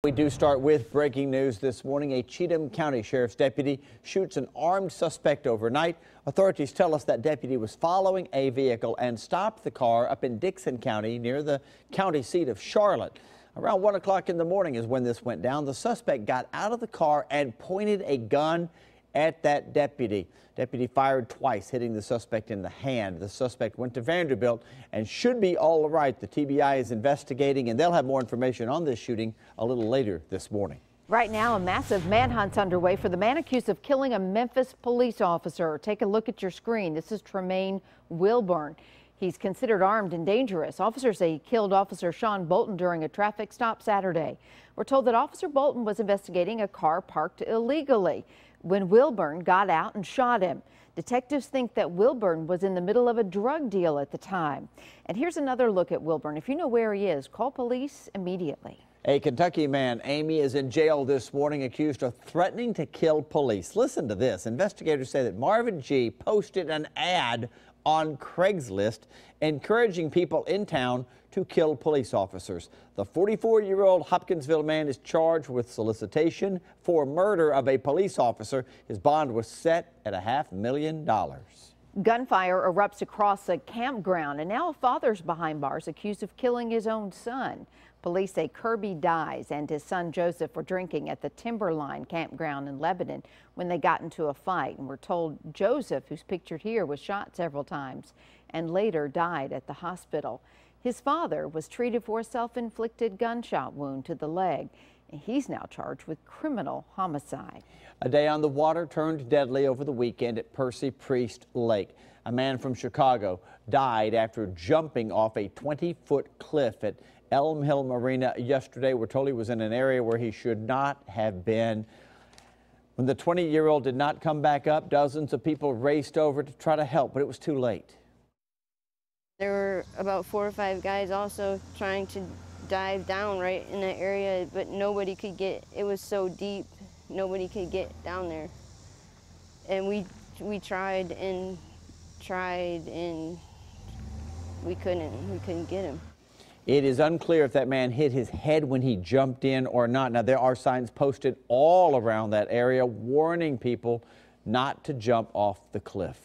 We do start with breaking news this morning. A Cheatham County Sheriff's deputy shoots an armed suspect overnight. Authorities tell us that deputy was following a vehicle and stopped the car up in Dickson County near the county seat of Charlotte. Around 1 o'clock in the morning is when this went down. The suspect got out of the car and pointed a gun at that deputy. Deputy fired twice, hitting the suspect in the hand. The suspect went to Vanderbilt and should be all right. The TBI is investigating, and they'll have more information on this shooting a little later this morning. Right now, a massive manhunt's underway for the man accused of killing a Memphis police officer. Take a look at your screen. This is Tremaine Wilburn. He's considered armed and dangerous. Officers say he killed Officer Sean Bolton during a traffic stop Saturday. We're told that Officer Bolton was investigating a car parked illegally when Wilburn got out and shot him. Detectives think that Wilburn was in the middle of a drug deal at the time. And here's another look at Wilburn. If you know where he is, call police immediately. A Kentucky man, Amy, is in jail this morning accused of threatening to kill police. Listen to this. Investigators say that Marvin G. posted an ad on Craigslist encouraging people in town to kill police officers. The 44-year-old Hopkinsville man is charged with solicitation for murder of a police officer. His bond was set at $500,000. Gunfire erupts across a campground, and now a father's behind bars accused of killing his own son. Police say Kirby Dyes and his son Joseph were drinking at the Timberline campground in Lebanon when they got into a fight. And we're told Joseph, who's pictured here, was shot several times and later died at the hospital. His father was treated for a self-inflicted gunshot wound to the leg, and he's now charged with criminal homicide. A day on the water turned deadly over the weekend at Percy Priest Lake. A man from Chicago died after jumping off a 20-foot cliff at Elm Hill Marina yesterday. We're told he was in an area where he should not have been. When the 20-year-old did not come back up, dozens of people raced over to try to help, but it was too late. There were about 4 or 5 guys also trying to dive down right in that area, but nobody could get, it was so deep, nobody could get down there. And we tried and we couldn't get him. It is unclear if that man hit his head when he jumped in or not. Now, there are signs posted all around that area warning people not to jump off the cliff.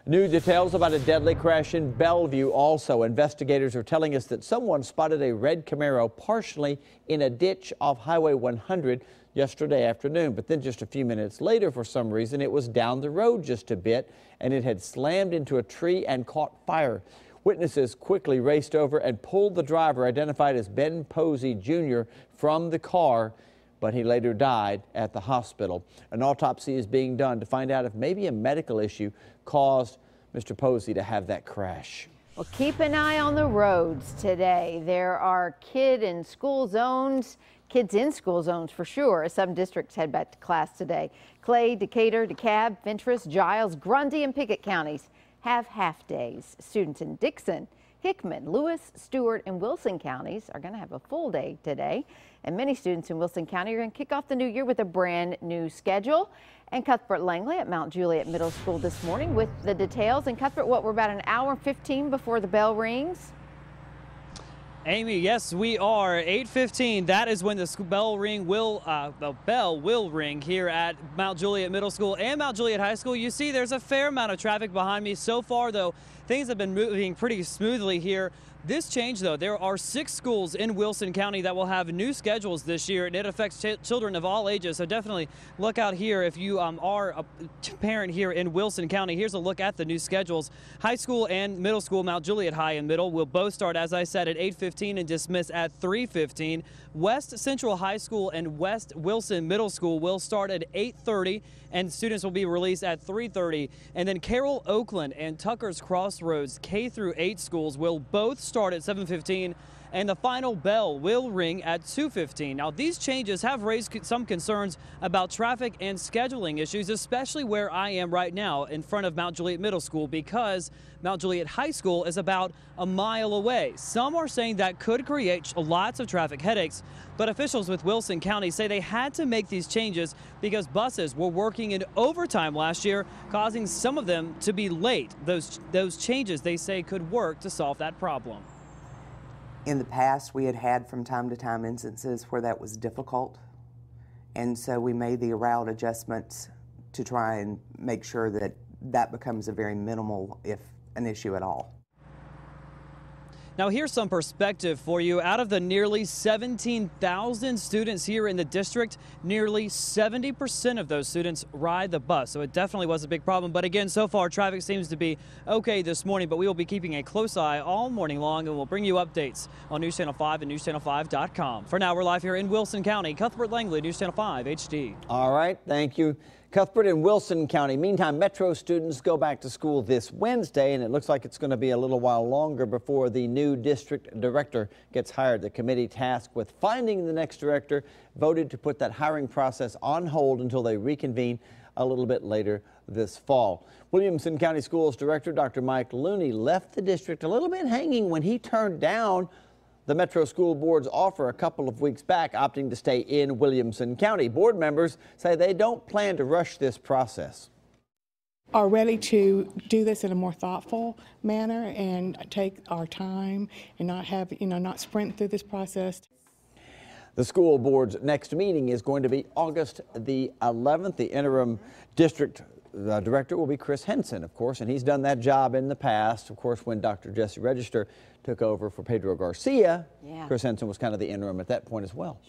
New details about a deadly crash in Bellevue. Also, investigators are telling us that someone spotted a red Camaro partially in a ditch off Highway 100 yesterday afternoon. But then just a few minutes later, for some reason, it was down the road just a bit and it had slammed into a tree and caught fire. Witnesses quickly raced over and pulled the driver, identified as Ben Posey Jr., from the car, but he later died at the hospital. An autopsy is being done to find out if maybe a medical issue caused Mr. Posey to have that crash. Well, keep an eye on the roads today. There are kids in school zones for sure, as some districts head back to class today. Clay, Decatur, DeKalb, Fentress, Giles, Grundy, and Pickett counties have half days. Students in Dixon, Hickman, Lewis, Stewart, and Wilson counties are going to have a full day today. And many students in Wilson County are going to kick off the new year with a brand new schedule. And Cuthbert Langley at Mount Juliet Middle School this morning with the details. And Cuthbert, we're about an hour and 15 before the bell rings. Amy, yes, we are 8:15. That is when the bell will ring here at Mount Juliet Middle School and Mount Juliet High School. You see, there's a fair amount of traffic behind me. So far, though, things have been moving pretty smoothly here. This change, though, there are 6 schools in Wilson County that will have new schedules this year, and it affects children of all ages. So definitely look out here if you are a parent here in Wilson County. Here's a look at the new schedules. High school and middle school, Mount Juliet High and Middle, will both start, as I said, at 8:15 and dismiss at 3:15. West Central High School and West Wilson Middle School will start at 8:30, and students will be released at 3:30. And then Carroll, Oakland, and Tucker's Crossroads K through 8 schools will both start at 7:15, and the final bell will ring at 2:15. Now, these changes have raised some concerns about traffic and scheduling issues, especially where I am right now in front of Mount Juliet Middle School, because Mount Juliet High School is about a mile away. Some are saying that could create lots of traffic headaches, but officials with Wilson County say they had to make these changes because buses were working in overtime last year, causing some of them to be late. Those changes, they say, could work to solve that problem. In the past, we had from time to time instances where that was difficult, and so we made the route adjustments to try and make sure that that becomes a very minimal, if an issue at all. Now here's some perspective for you. Out of the nearly 17,000 students here in the district, nearly 70% of those students ride the bus. So it definitely was a big problem. But again, so far traffic seems to be okay this morning, but we will be keeping a close eye all morning long, and we'll bring you updates on News Channel 5 and newschannel5.com. For now, we're live here in Wilson County. Cuthbert Langley, News Channel 5 HD. All right, thank you, Cuthbert in Wilson County. Meantime, Metro students go back to school this Wednesday, and it looks like it's going to be a little while longer before the new district director gets hired. The committee tasked with finding the next director voted to put that hiring process on hold until they reconvene a little bit later this fall. Williamson County Schools Director Dr. Mike Looney left the district a little bit hanging when he turned down the Metro School Board's offer a couple of weeks back, opting to stay in Williamson County. Board members say they don't plan to rush this process. Are ready to do this in a more thoughtful manner and take our time and not have, not sprint through this process. The school board's next meeting is going to be August the 11th. The interim district director will be Chris Henson, of course, and he's done that job in the past. Of course, when Dr. Jesse Register took over for Pedro Garcia, Chris Henson was kind of the interim at that point as well.